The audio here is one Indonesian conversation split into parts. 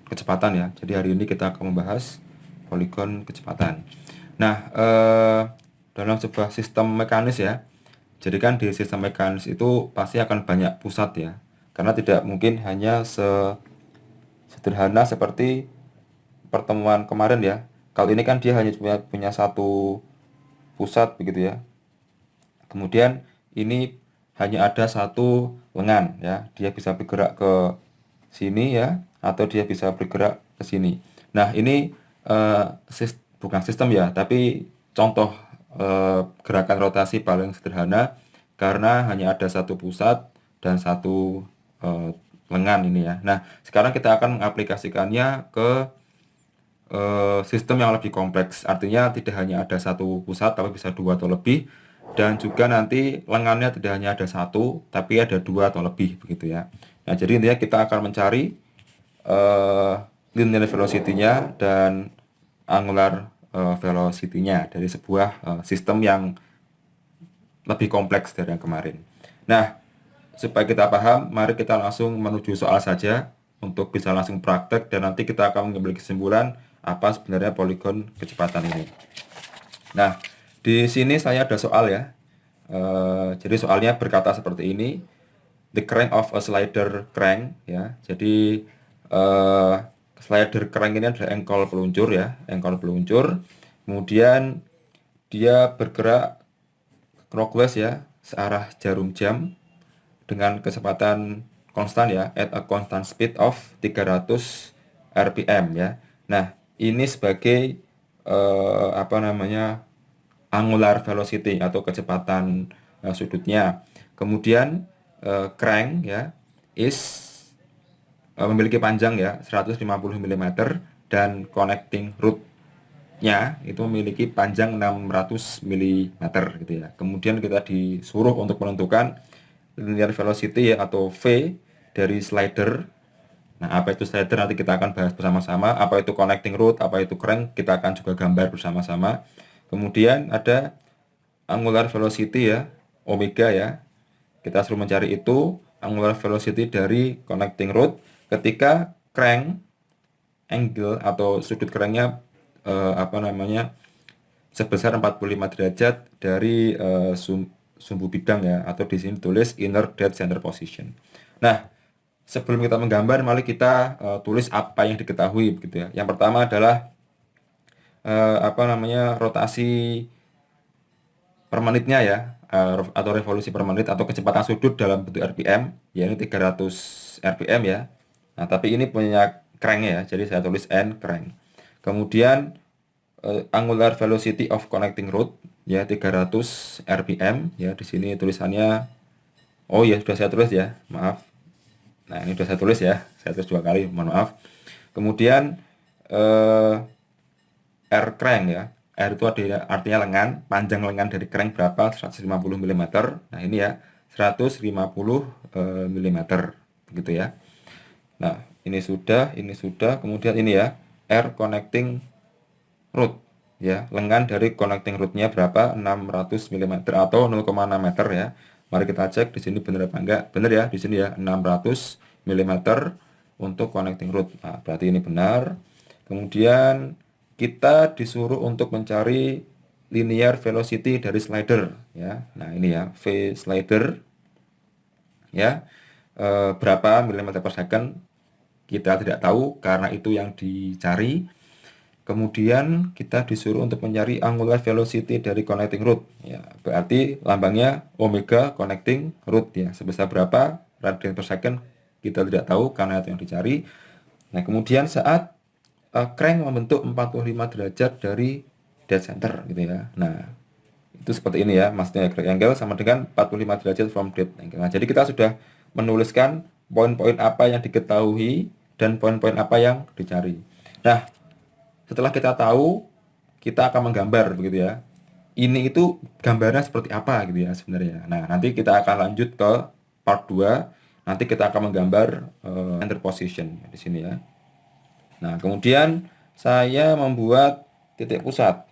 kecepatan ya. Jadi hari ini kita akan membahas poligon kecepatan. Nah, dalam sebuah sistem mekanis ya. Jadi kan di sistem mekanis itu pasti akan banyak pusat ya. Karena tidak mungkin hanya sederhana seperti pertemuan kemarin ya. Kalau ini kan dia hanya punya satu pusat begitu ya. Kemudian ini hanya ada satu lengan ya. Dia bisa bergerak ke sini ya, atau dia bisa bergerak ke sini. Nah, ini bukan sistem ya, tapi contoh gerakan rotasi paling sederhana karena hanya ada satu pusat dan satu eh, lengan ini ya. Nah, sekarang kita akan mengaplikasikannya ke sistem yang lebih kompleks. Artinya tidak hanya ada satu pusat, tapi bisa dua atau lebih. Dan juga nanti lengannya tidak hanya ada satu, tapi ada dua atau lebih begitu ya. Nah, jadi intinya kita akan mencari eh, linear velocity-nya dan angular velocity-nya dari sebuah sistem yang lebih kompleks dari yang kemarin. Nah, supaya kita paham, mari kita langsung menuju soal saja untuk bisa langsung praktek dan nanti kita akan mengambil kesimpulan apa sebenarnya poligon kecepatan ini. Nah, di sini saya ada soal ya. Jadi soalnya berkata seperti ini, the crank of a slider crank ya. Jadi eh, slider crank ini adalah engkol peluncur ya, engkol peluncur. Kemudian dia bergerak clockwise ya, searah jarum jam dengan kecepatan konstan ya, at a constant speed of 300 rpm ya. Nah, ini sebagai apa namanya, angular velocity atau kecepatan sudutnya. Kemudian crank ya is memiliki panjang ya 150 mm dan connecting root-nya itu memiliki panjang 600 mm gitu ya. Kemudian kita disuruh untuk menentukan linear velocity ya, atau V dari slider. Nah, apa itu slider nanti kita akan bahas bersama-sama. Apa itu connecting rod, apa itu crank, kita akan juga gambar bersama-sama. Kemudian ada angular velocity ya, omega ya. Kita suruh mencari itu angular velocity dari connecting rod ketika crank angle atau sudut cranknya apa namanya, sebesar 45 derajat dari sumbu bidang ya, atau di sini tulis inner dead center position. Nah, sebelum kita menggambar, mari kita tulis apa yang diketahui begitu ya. Yang pertama adalah apa namanya, rotasi per menitnya ya, atau revolusi per menit atau kecepatan sudut dalam bentuk RPM, ya ini 300 RPM ya. Nah, tapi ini punya crank ya, jadi saya tulis N crank. Kemudian angular velocity of connecting rod ya 300 rpm ya, di sini tulisannya, oh ya sudah saya tulis ya, maaf. Nah, ini sudah saya tulis ya, saya tulis dua kali, mohon maaf. Kemudian eh, R crank ya, R itu artinya lengan, panjang lengan dari crank berapa, 150 mm. Nah, ini ya 150 mm begitu ya. Nah, ini sudah, kemudian ini ya, R connecting root ya, lengan dari connecting rootnya berapa, 600 mm atau 0,6 meter ya. Mari kita cek di sini benar apa enggak. Benar ya, di sini ya 600 mm untuk connecting root. Nah, berarti ini benar. Kemudian kita disuruh untuk mencari linear velocity dari slider ya. Nah, ini ya, V slider ya. Berapa milimeter per second kita tidak tahu karena itu yang dicari. Kemudian kita disuruh untuk mencari angular velocity dari connecting root. Ya, berarti lambangnya omega connecting root ya. Sebesar berapa radian per second kita tidak tahu karena itu yang dicari. Nah, kemudian saat crank membentuk 45 derajat dari dead center gitu ya. Nah, itu seperti ini ya. Maksudnya crank angle sama dengan 45 derajat from dead angle. Nah, jadi kita sudah menuliskan poin-poin apa yang diketahui dan poin-poin apa yang dicari. Nah, setelah kita tahu, kita akan menggambar begitu ya. Ini itu gambarnya seperti apa gitu ya sebenarnya. Nah, nanti kita akan lanjut ke part 2. Nanti kita akan menggambar center position di sini ya. Nah, kemudian saya membuat titik pusat.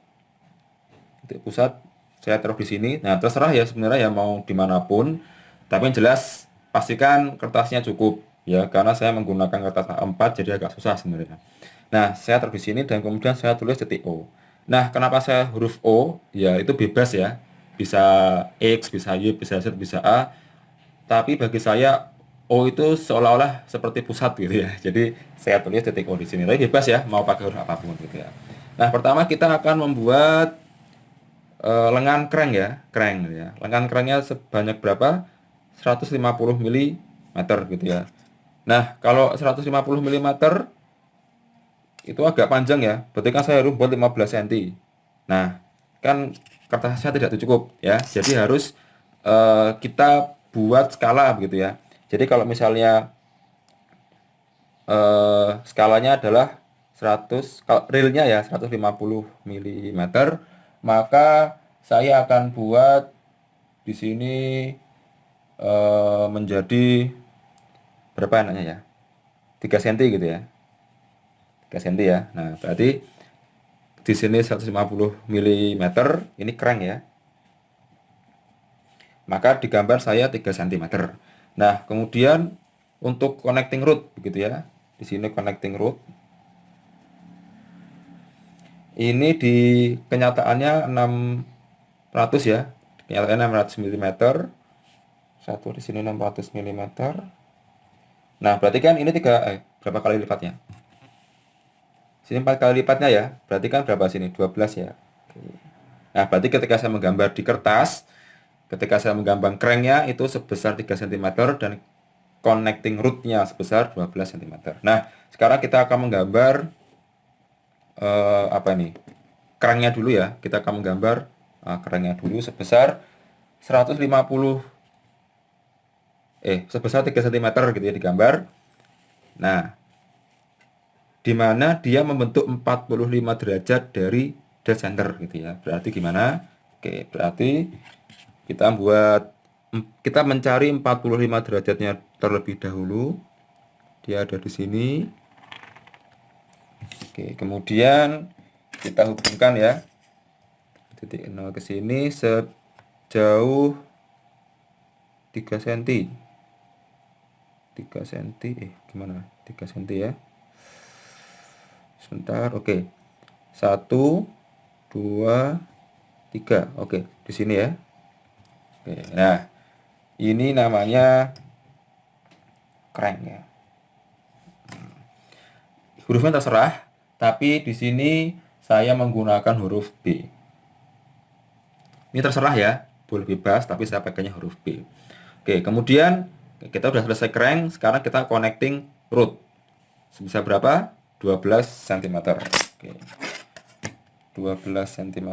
Titik pusat saya taruh di sini. Nah, terserah ya sebenarnya ya mau dimanapun. Tapi yang jelas pastikan kertasnya cukup ya, karena saya menggunakan kertas A4 jadi agak susah sebenarnya. Nah, saya taruh di sini dan kemudian saya tulis titik O. Nah, kenapa saya huruf O? Ya, itu bebas ya. Bisa X, bisa Y, bisa Z, bisa A. Tapi bagi saya O itu seolah-olah seperti pusat gitu ya. Jadi saya tulis titik O di sini. Tapi bebas ya, mau pakai huruf apapun gitu ya. Nah, pertama kita akan membuat lengan crank ya, crank ya. Lengan cranknya sebanyak berapa? 150 mm gitu ya. Nah, kalau 150 mm itu agak panjang ya. Berarti kan saya harus buat 15 cm. Nah, kan kertasnya tidak cukup ya. Jadi harus kita buat skala begitu ya. Jadi kalau misalnya skalanya adalah 100, kalau realnya ya 150 mm, maka saya akan buat di sini menjadi berapa enaknya ya? 3 cm gitu ya. 3 cm ya. Nah, berarti di sini 150 mm, ini crank ya. Maka di gambar saya 3 cm. Nah, kemudian untuk connecting rod begitu ya. Di sini connecting rod. Ini di kenyataannya 600 ya. Kenyataannya 600 mm. Satu di sini 600 mm. Nah, berarti kan ini berapa kali lipatnya? Sini 4 kali lipatnya ya. Berarti kan berapa sini? 12 ya. Nah, berarti ketika saya menggambar di kertas, ketika saya menggambar cranknya itu sebesar 3 cm dan connecting rodnya sebesar 12 cm. Nah, sekarang kita akan menggambar apa nih? Cranknya dulu ya. Kita akan menggambar cranknya dulu sebesar 150 sebesar 3 cm gitu ya digambar. Nah, di mana dia membentuk 45 derajat dari dead center gitu ya. Berarti gimana? Oke, berarti kita mencari 45 derajatnya terlebih dahulu. Dia ada di sini. Oke, kemudian kita hubungkan ya. Titik 0 ke sini sejauh 3 cm. 3 cm. Gimana? 3 cm ya. Sebentar, oke. 1 2 3. Oke, di sini ya. Oke, nah, ini namanya crank ya. Hurufnya terserah, tapi di sini saya menggunakan huruf B. Ini terserah ya, boleh bebas, tapi saya pakainya huruf B. Oke, kemudian kita sudah selesai crank, sekarang kita connecting root. Sebesar berapa? 12 cm. Oke. 12 cm.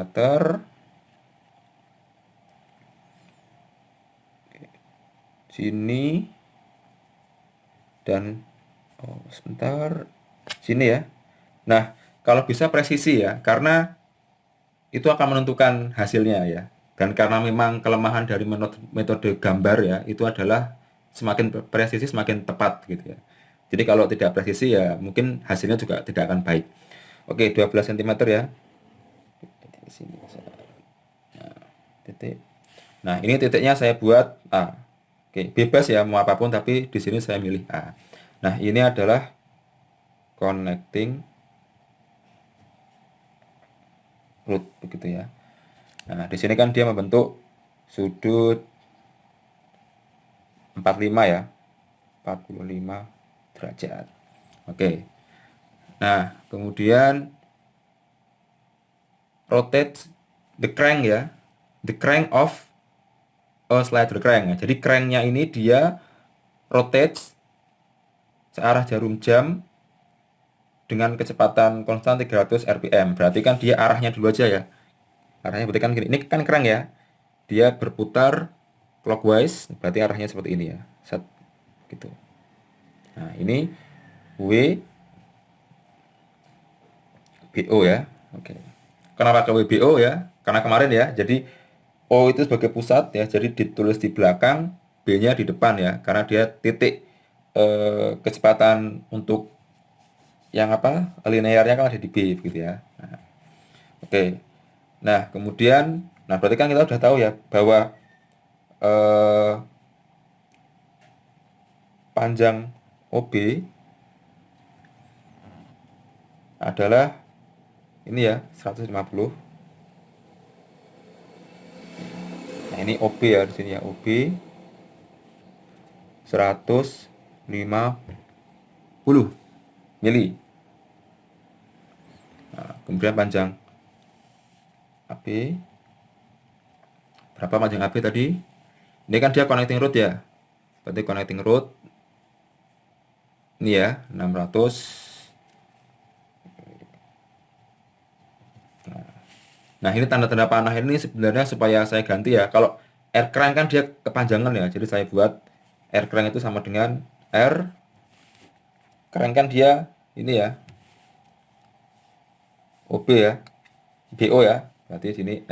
Sini dan sebentar sini ya. Nah, kalau bisa presisi ya, karena itu akan menentukan hasilnya ya. Dan karena memang kelemahan dari metode gambar ya, itu adalah semakin presisi semakin tepat gitu ya. Jadi kalau tidak presisi ya mungkin hasilnya juga tidak akan baik. Oke, 12 cm ya. Sini. Nah, titik. Nah, ini titiknya saya buat A. Oke, bebas ya mau apapun tapi di sini saya milih A. Nah, ini adalah connecting root begitu ya. Nah, di sini kan dia membentuk sudut 45 ya. 45 derajat. Oke. Nah, kemudian rotate the crank ya. The crank of a slider crank ya. Jadi cranknya ini dia rotate searah jarum jam dengan kecepatan konstan 300 rpm. Berarti kan dia arahnya dulu aja ya. Arahnya berarti kan gini. Ini kan crank ya. Dia berputar clockwise, berarti arahnya seperti ini ya. Set gitu. Nah, ini WBO ya. Oke. Kenapa ke WBO ya? Karena kemarin ya. Jadi O itu sebagai pusat ya. Jadi ditulis di belakang, B-nya di depan ya. Karena dia titik kecepatan untuk yang apa? Linearnya kan ada di B gitu ya. Nah, oke. Nah, kemudian berarti kan kita udah tahu ya bahwa eh, panjang OB adalah ini ya 150. Nah, ini OB ya di sini ya, OB 150 mili. Nah, kemudian panjang AB, berapa panjang AB tadi? Ini kan dia connecting road ya. Berarti connecting road ini ya 600. Nah, ini tanda-tanda panah ini sebenarnya supaya saya ganti ya. Kalau air crank kan dia kepanjangan ya. Jadi saya buat air crank itu sama dengan air crank kan dia ini ya. OB ya. BO ya. Berarti sini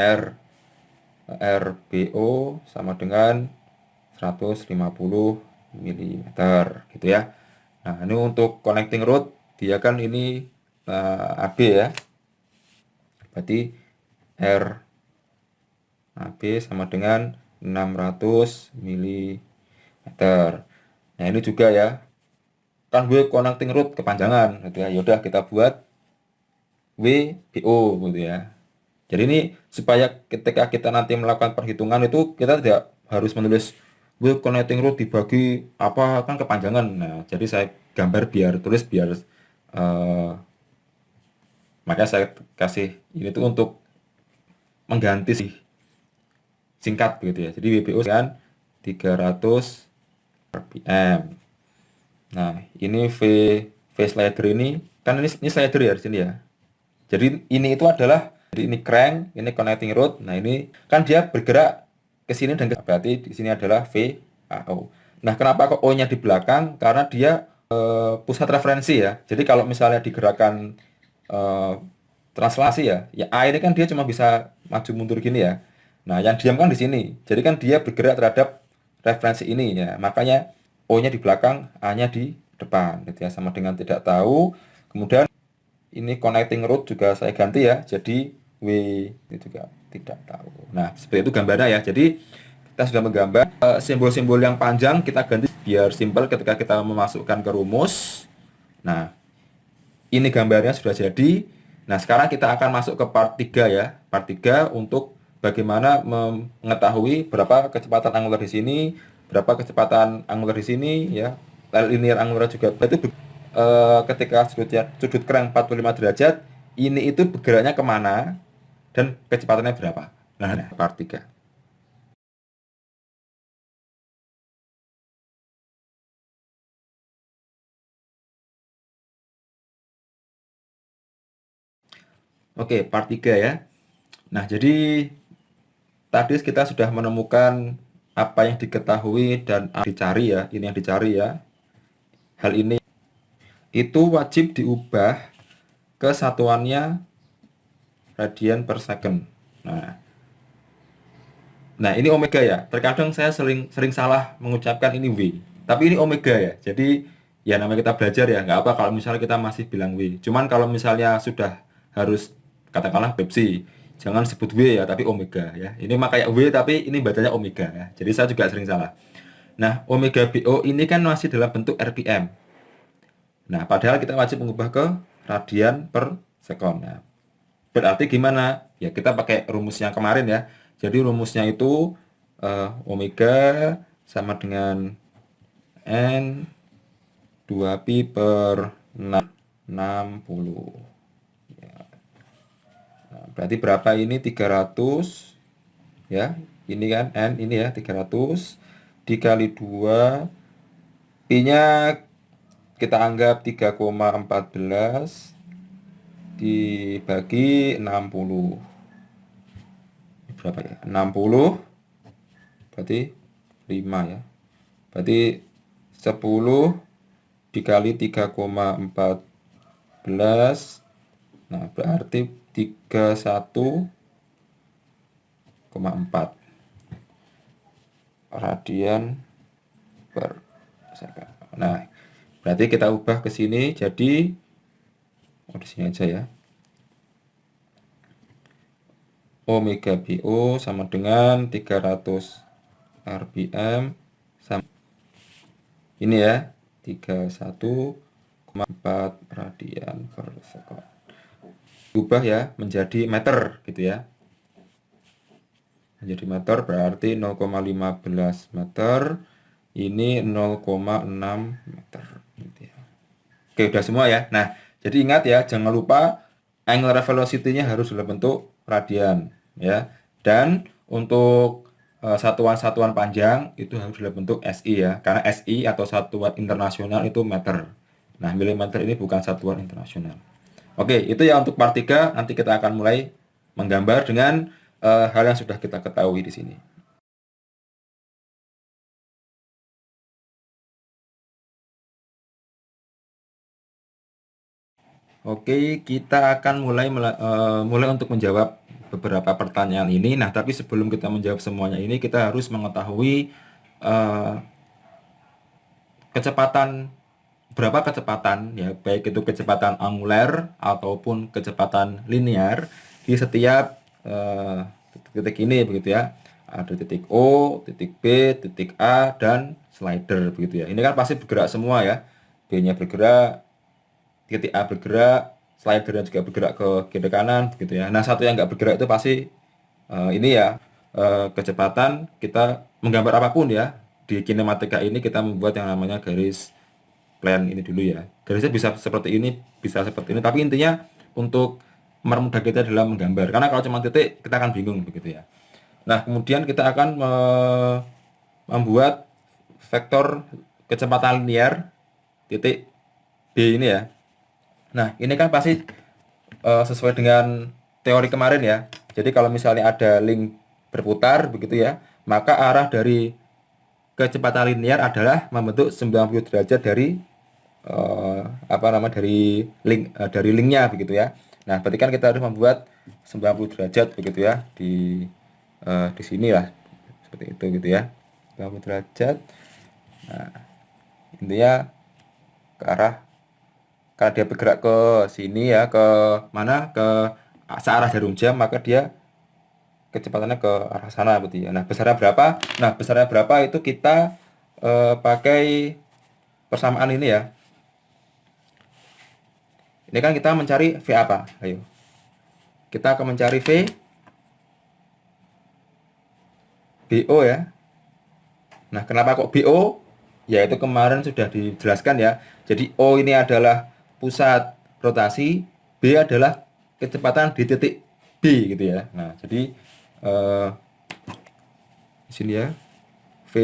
RBO sama dengan 150 mm gitu ya. Nah, ini untuk connecting rod dia kan ini AB ya. Berarti R AB sama dengan 600 mm. Nah, ini juga ya. Kan gue connecting rod kepanjangan gitu ya. Yaudah kita buat WBO gitu ya. Jadi ini supaya ketika kita nanti melakukan perhitungan itu kita tidak harus menulis wheel connecting rod dibagi apa kan kepanjangan. Nah, jadi saya gambar biar tulis biar makanya saya kasih ini tuh untuk mengganti singkat begitu ya. Jadi WBO kan 300 rpm. Nah, ini V slider ini kan ini slider ya di sini ya. Jadi ini itu adalah jadi ini crank, ini connecting rod. Nah, ini kan dia bergerak ke sini dan berarti di sini adalah VAO. Nah, kenapa kok O-nya di belakang? Karena dia pusat referensi ya. Jadi kalau misalnya digerakkan eh, translasi ya, ya A ini kan dia cuma bisa maju mundur gini ya. Nah, yang diam kan di sini. Jadi kan dia bergerak terhadap referensi ini ya. Makanya O-nya di belakang, A-nya di depan gitu ya. Sama dengan tidak tahu. Kemudian ini connecting road juga saya ganti ya. Jadi W ini juga tidak tahu. Nah, seperti itu gambarnya ya. Jadi kita sudah menggambar simbol-simbol yang panjang kita ganti biar simpel ketika kita memasukkan ke rumus. Nah, ini gambarnya sudah jadi. Nah, sekarang kita akan masuk ke part 3 ya. Part 3 untuk bagaimana mengetahui berapa kecepatan angular di sini, berapa kecepatan angular di sini ya. Linear angular juga. Itu ketika sudut crank 45 derajat, ini itu bergeraknya kemana dan kecepatannya berapa. Nah, part 3. Oke, part 3 ya. Nah, jadi tadi kita sudah menemukan apa yang diketahui dan dicari ya. Ini yang dicari ya. Hal ini itu wajib diubah ke satuannya radian per second. Nah, ini omega ya. Terkadang saya sering salah mengucapkan ini W. Tapi ini omega ya. Jadi ya namanya kita belajar ya. Nggak apa kalau misalnya kita masih bilang W. Cuman kalau misalnya sudah harus katakanlah Pepsi, jangan sebut W ya, tapi omega ya. Ini mah kayak W tapi ini bacanya omega ya. Jadi saya juga sering salah. Nah, omega BO ini kan masih dalam bentuk RPM. Nah, padahal kita wajib mengubah ke radian per sekon. Nah, berarti gimana? Ya, kita pakai rumus yang kemarin ya. Jadi rumusnya itu omega sama dengan N 2pi per 60. Nah, berarti berapa ini? 300 ya. Ini kan N ini ya 300 dikali 2 Pi-nya kita anggap 3,14 dibagi 60. Berapa ya? 60 berarti 5 ya. Berarti 10 dikali 3,14. Nah, berarti 31,4 radian per second. Nah, berarti kita ubah ke sini jadi di sini aja ya. Omega BO sama dengan 300 rpm sama ini ya 31,4 radian per second. Ubah ya menjadi meter gitu ya. Menjadi meter berarti 0,15 meter. Ini 0,6 meter gitu ya. Oke, udah semua ya. Nah, jadi ingat ya, jangan lupa angular velocity-nya harus dalam bentuk radian ya. Dan untuk satuan-satuan panjang itu harus dalam bentuk SI ya. Karena SI atau satuan internasional itu meter. Nah, milimeter ini bukan satuan internasional. Oke, itu ya untuk part 3. Nanti kita akan mulai menggambar dengan hal yang sudah kita ketahui di sini. Oke, kita akan mulai untuk menjawab beberapa pertanyaan ini. Nah, tapi sebelum kita menjawab semuanya ini, kita harus mengetahui eh, kecepatan berapa kecepatan ya, baik itu kecepatan angular ataupun kecepatan linear di setiap titik ini begitu ya. Ada titik O, titik B, titik A dan slider begitu ya. Ini kan pasti bergerak semua ya. B-nya bergerak, titik A bergerak, slidernya juga bergerak ke kiri kanan begitu ya. Nah, satu yang nggak bergerak itu pasti ini ya kecepatan kita menggambar apapun ya. Di kinematika ini kita membuat yang namanya garis plan ini dulu ya. Garisnya bisa seperti ini, bisa seperti ini, tapi intinya untuk mempermudah kita dalam menggambar. Karena kalau cuma titik kita akan bingung begitu ya. Nah, kemudian kita akan membuat vektor kecepatan linear titik B ini ya. Nah, ini kan pasti sesuai dengan teori kemarin ya. Jadi kalau misalnya ada link berputar begitu ya, maka arah dari kecepatan linear adalah membentuk 90 derajat dari dari linknya begitu ya. Nah, berarti kan kita harus membuat 90 derajat begitu ya di sini lah. Seperti itu gitu ya. 90 derajat. Nah, intinya ke arah karena dia bergerak ke sini ya, ke mana? Ke searah jarum jam, maka dia kecepatannya ke arah sana begitu ya. Nah, besarnya berapa? Nah, besarnya berapa itu kita pakai persamaan ini ya. Ini kan kita mencari V apa? Ayo. Kita akan mencari V BO ya. Nah, kenapa kok BO? Ya, itu kemarin sudah dijelaskan ya. Jadi O ini adalah pusat rotasi, B adalah kecepatan di titik B gitu ya. Nah, jadi di sini ya. V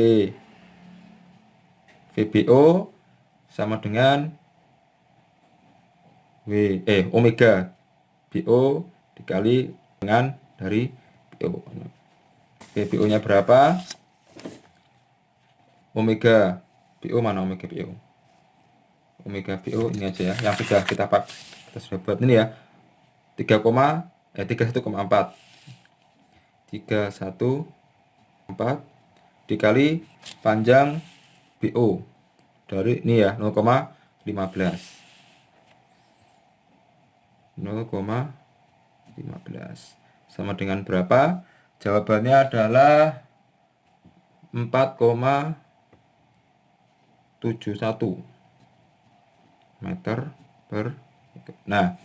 VBO sama dengan omega BO dikali dengan dari BO. BO-nya berapa? Omega BO mana omega BO? Omega BO ini aja ya, yang sudah kita sudah buat ini ya. 31,4 dikali panjang BO dari ini ya 0,15 sama dengan berapa? Jawabannya adalah 4,71 meter per. Nah,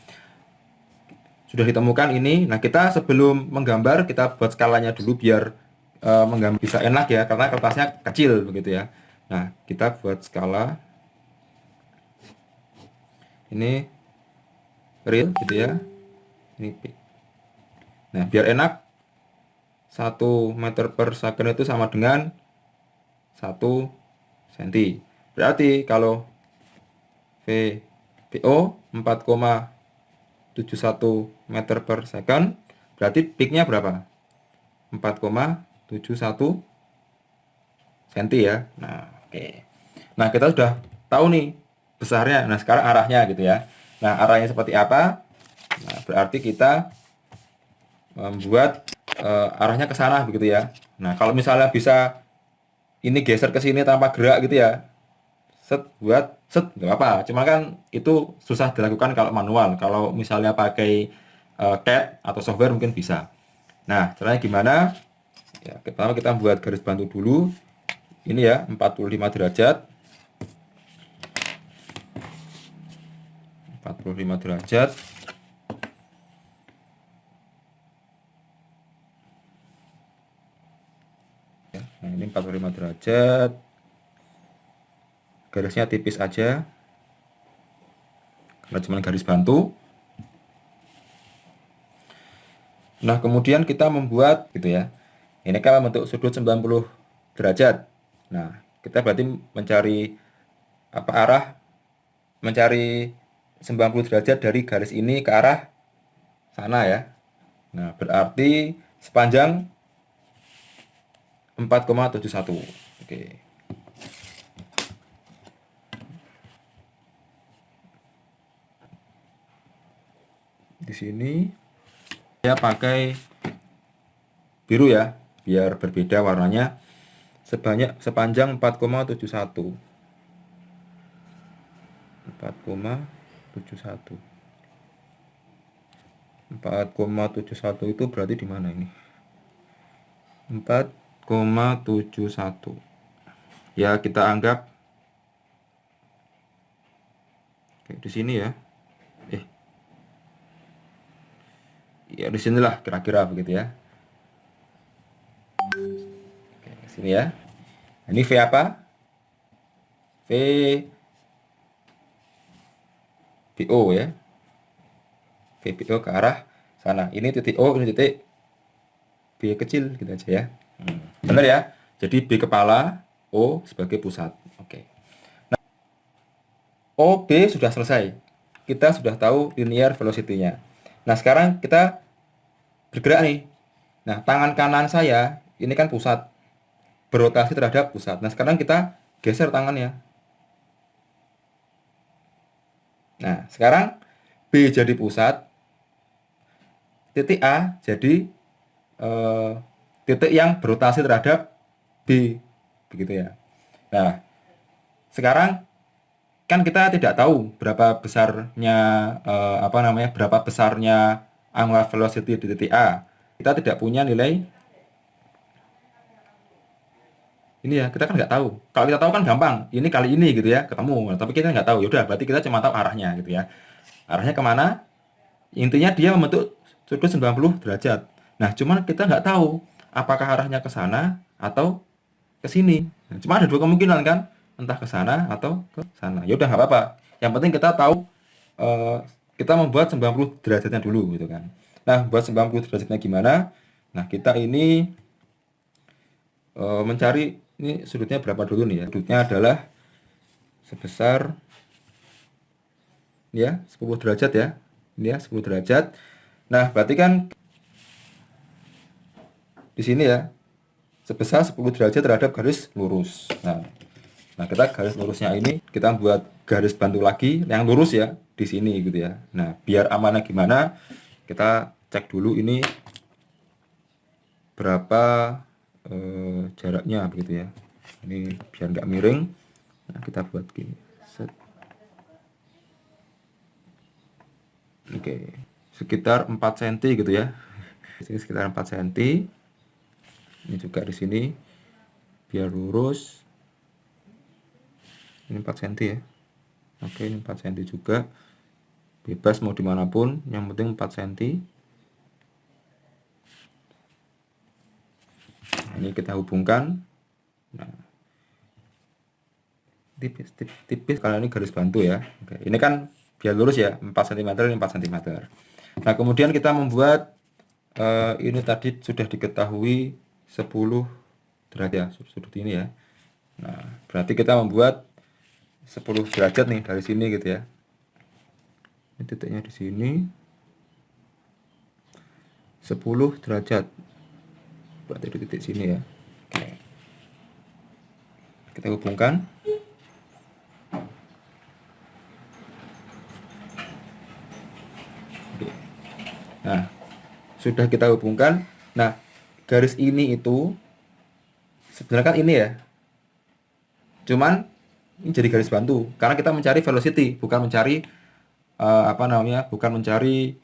sudah ditemukan ini. Nah, kita sebelum menggambar kita buat skalanya dulu biar menggambar bisa enak ya, karena kertasnya kecil begitu ya. Nah, kita buat skala ini real gitu ya. Ini P. Nah, biar enak 1 meter per second itu sama dengan 1 cm. Berarti kalau VPO 4,71 meter per second, berarti peaknya berapa? 4,71 cm ya. Nah, oke. Nah, kita sudah tahu nih besarnya. Nah, sekarang arahnya gitu ya. Nah, arahnya seperti apa? Nah, berarti kita membuat arahnya ke sana begitu ya. Nah, kalau misalnya bisa ini geser ke sini tanpa gerak gitu ya, set nggak apa-apa. Cuma kan itu susah dilakukan kalau manual. Kalau misalnya pakai CAD atau software mungkin bisa. Nah, caranya gimana? Ya, pertama kita buat garis bantu dulu. Ini ya 45 derajat. 45 derajat. Nah, ini 45 derajat. Garisnya tipis aja, karena cuma garis bantu. Nah, kemudian kita membuat gitu ya. Ini kan bentuk sudut 90 derajat. Nah, kita berarti mencari arah, mencari 90 derajat dari garis ini ke arah sana ya. Nah, berarti sepanjang 4,71. Oke. Di sini saya pakai biru ya, biar berbeda warnanya. Sepanjang 4,71. 4,71. 4,71 itu berarti di mana ini? 4,71. Ya, kita anggap di sini ya. Ya di sinilah kira-kira begitu ya. Oke, sini ya. Ini V apa? V BO ya. VBO ke arah sana. Ini titik O, ini titik B kecil gitu aja ya. Benar ya? Jadi B kepala, O sebagai pusat. Oke. Nah, OB sudah selesai. Kita sudah tahu linear velocity-nya. Nah, sekarang kita bergerak nih. Nah, tangan kanan saya ini kan pusat, berotasi terhadap pusat. Nah, sekarang kita geser tangannya. Nah, sekarang B jadi pusat, titik A jadi titik yang berotasi terhadap B, begitu ya. Nah, sekarang kan kita tidak tahu berapa besarnya berapa besarnya angular velocity di titik A. Kita tidak punya nilai ini ya, kita kan nggak tahu. Kalau kita tahu kan gampang, ini kali ini gitu ya, ketemu. Tapi kita nggak tahu. Yaudah, berarti kita cuma tahu arahnya gitu ya. Arahnya kemana? Intinya dia membentuk sudut 90 derajat. Nah, cuman kita nggak tahu apakah arahnya ke sana atau ke sini. Nah, cuma ada dua kemungkinan kan, entah ke sana atau ke sana. Ya udah nggak apa-apa. Yang penting kita tahu kita membuat 90 derajatnya dulu gitu kan. Nah, buat 90 derajatnya gimana? Nah, kita ini mencari ini sudutnya berapa dulu nih ya. Sudutnya adalah sebesar ya 10 derajat ya. Ini ya 10 derajat. Nah, berarti kan di sini ya sebesar 10 derajat terhadap garis lurus. Nah, kita garis lurusnya ini kita buat garis bantu lagi yang lurus ya di sini gitu ya. Nah, biar amannya gimana? Kita cek dulu ini berapa jaraknya begitu ya. Ini biar nggak miring. Nah, kita buat gini. Set. Oke, sekitar 4 cm gitu ya. Di sini sekitar 4 cm. Ini juga di sini biar lurus. Ini 4 cm ya. Oke, ini 4 cm juga. Bebas mau dimanapun, yang penting 4 cm. Nah, ini kita hubungkan. Nah, tipis karena ini garis bantu ya. Oke, ini kan biar lurus ya, 4 cm, ini 4 cm. Nah, kemudian kita membuat ini tadi sudah diketahui 10 derajat sudut ini ya. Nah, berarti kita membuat 10 derajat nih dari sini gitu ya. Ini titiknya di sini. 10 derajat. Berarti di titik sini ya. Oke. Kita hubungkan. Oke. Nah, sudah kita hubungkan. Nah, garis ini itu sebenarnya kan ini ya. Cuman ini jadi garis bantu karena kita mencari velocity, bukan mencari bukan mencari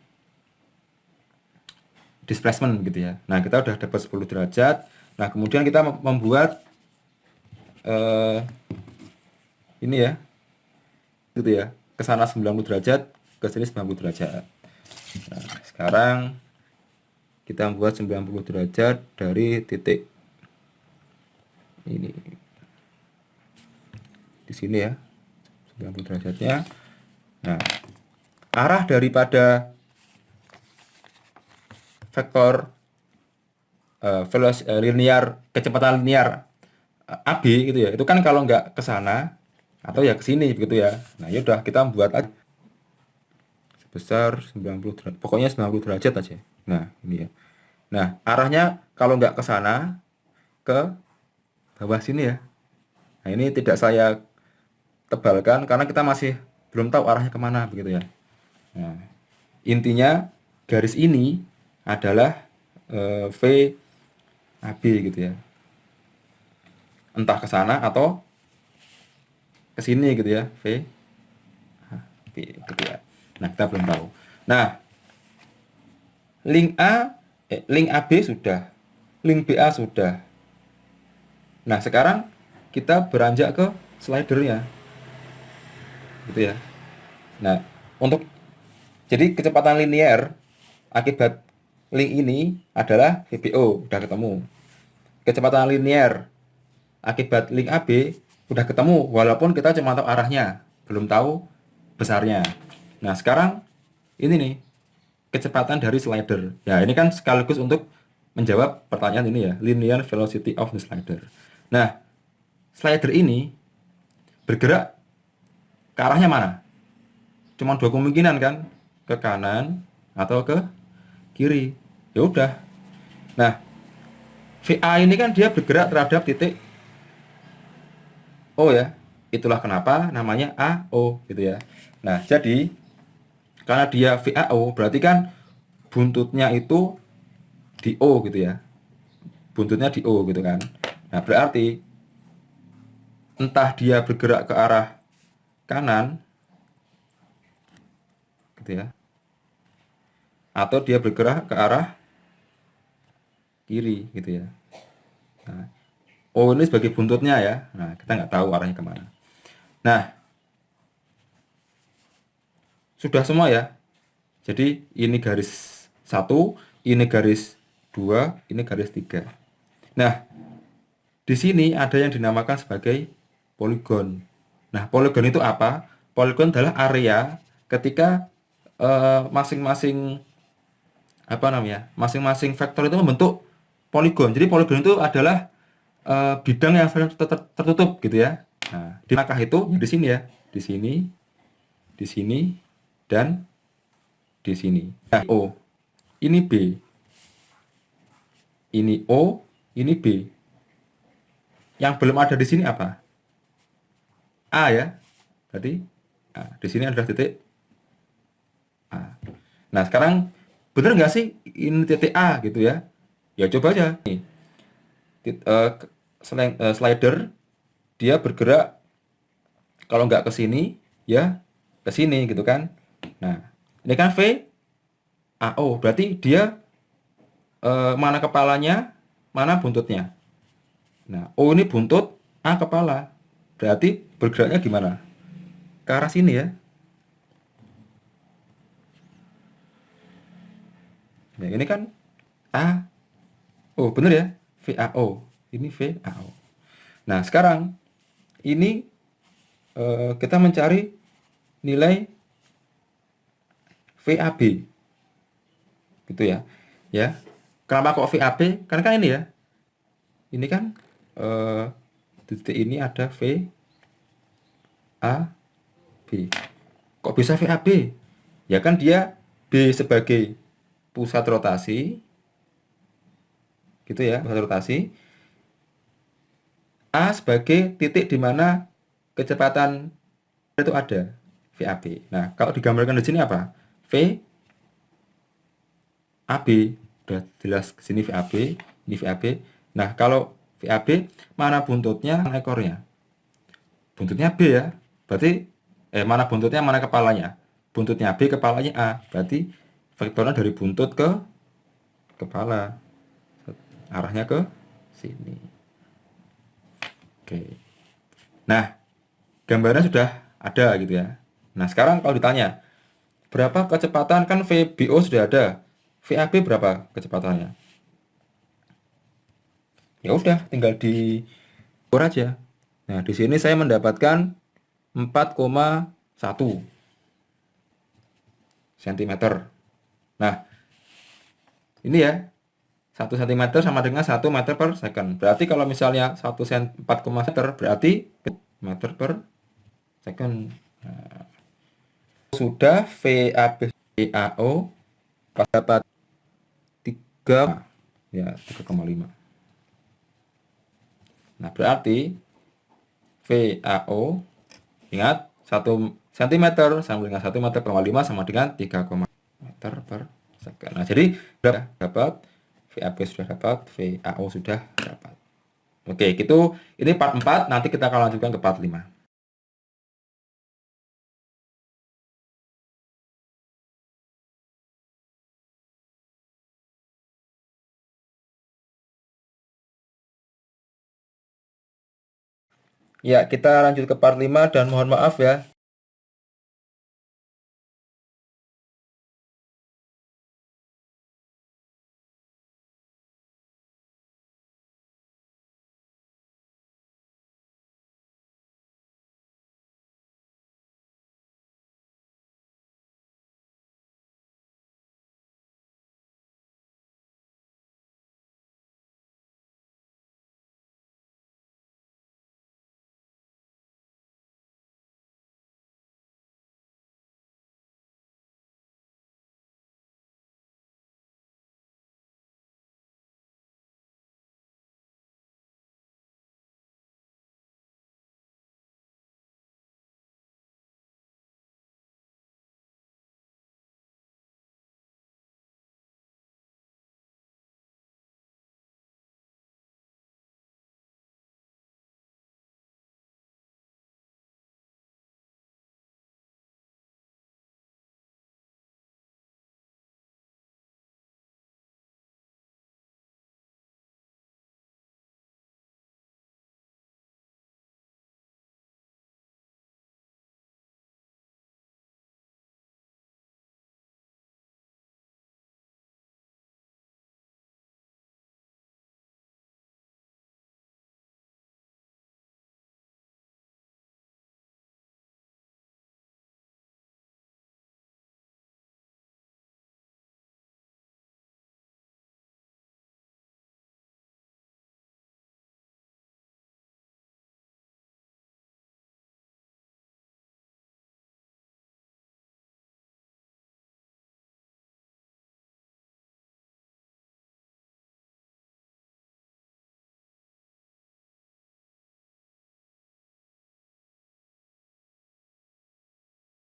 displacement gitu ya. Nah, kita udah dapat 10 derajat. Nah, kemudian kita membuat ini ya. Gitu ya. Ke sana 90 derajat, ke sini 90 derajat. Nah, sekarang kita buat 90 derajat dari titik ini di sini ya, 90 derajatnya. Nah, arah daripada vektor linear, kecepatan linear AB gitu ya, itu kan kalau nggak ke sana atau ya ke sini begitu ya. Nah, yaudah kita buat aja sebesar 90 derajat, pokoknya 90 derajat aja. Nah, ini ya. Nah, arahnya kalau nggak ke sana, ke bawah sini ya. Nah, ini tidak saya tebalkan karena kita masih belum tahu arahnya kemana begitu ya. Nah, intinya garis ini adalah VAB gitu ya. Entah ke sana atau ke sini gitu ya, VAB gitu ya. Nah, kita belum tahu. Nah, link AB sudah, link BA sudah. Nah, sekarang kita beranjak ke slidernya gitu ya. Nah, untuk jadi kecepatan linear akibat link ini adalah VBO, udah ketemu. Kecepatan linear akibat link AB udah ketemu, walaupun kita cuma tahu arahnya, belum tahu besarnya. Nah, sekarang ini nih, kecepatan dari slider. Ya, ini kan sekaligus untuk menjawab pertanyaan ini ya, linear velocity of the slider. Nah, slider ini bergerak ke arahnya mana? Cuma dua kemungkinan kan, ke kanan atau ke kiri. Ya udah. Nah, VA ini kan dia bergerak terhadap titik O ya. Itulah kenapa namanya AO gitu ya. Nah, jadi karena dia VAO berarti kan buntutnya itu di O gitu ya. Buntutnya di O gitu kan. Nah, berarti entah dia bergerak ke arah kanan gitu ya, atau dia bergerak ke arah kiri gitu ya. Nah, O ini sebagai buntutnya ya. Nah, kita nggak tahu arahnya kemana. Nah, sudah semua ya. Jadi ini garis 1, ini garis 2, ini garis 3. Nah, di sini ada yang dinamakan sebagai poligon. Nah, poligon itu apa? Poligon adalah area ketika masing-masing apa namanya? Masing-masing vektor itu membentuk poligon. Jadi poligon itu adalah bidang yang saling tertutup gitu ya. Nah, di tengah itu di sini ya, di sini, dan di sini. Nah, O, ini B, ini O, ini B. Yang belum ada di sini apa? A ya. Berarti di sini adalah titik A. Nah, sekarang bener nggak sih ini titik A gitu ya? Ya coba aja. Nih, slider dia bergerak kalau nggak ke sini ya ke sini gitu kan. Nah, ini kan V AO, berarti dia mana kepalanya, mana buntutnya. Nah, O ini buntut, A kepala. Berarti bergeraknya gimana? Ke arah sini ya. Nah, ini kan A. Oh, bener ya? VAO. Ini VAO. Nah, sekarang ini kita mencari nilai VAB. Gitu ya. Ya. Kenapa kok VAB? Karena kan ini ya. Ini kan di titik ini ada VAB. Kok bisa VAB? Ya kan dia B sebagai pusat rotasi, gitu ya, pusat rotasi. A sebagai titik di mana kecepatan itu ada, VAB. Nah, kalau digambarkan di sini apa? VAB. Udah jelas ke sini VAB, ini VAB. Nah, kalau VAB mana buntutnya, mana ekornya? Buntutnya B ya. Berarti mana buntutnya, mana kepalanya? Buntutnya B, kepalanya A. Berarti vektornya dari buntut ke kepala. Arahnya ke sini. Oke. Nah, gambarnya sudah ada gitu ya. Nah, sekarang kalau ditanya, Berapa kecepatan? Kan VBO sudah ada. VAB berapa kecepatannya? Ya udah, tinggal diukur aja. Nah, di sini saya mendapatkan 4,1 cm. Nah, ini ya, 1 cm sama dengan 1 meter per second. Berarti kalau misalnya 4,1 meter berarti meter per second. Nah, sudah VAB VAO dapat 3 ya 3,5. Nah, berarti VAO ingat 1 cm sama dengan 1 meter per 5 sama dengan 3,meter per second. Nah, jadi sudah dapat VAB sudah dapat, VAO sudah dapat. Oke, gitu. Ini part 4, nanti kita akan lanjutkan ke part 5. Ya, kita lanjut ke part 5 dan mohon maaf ya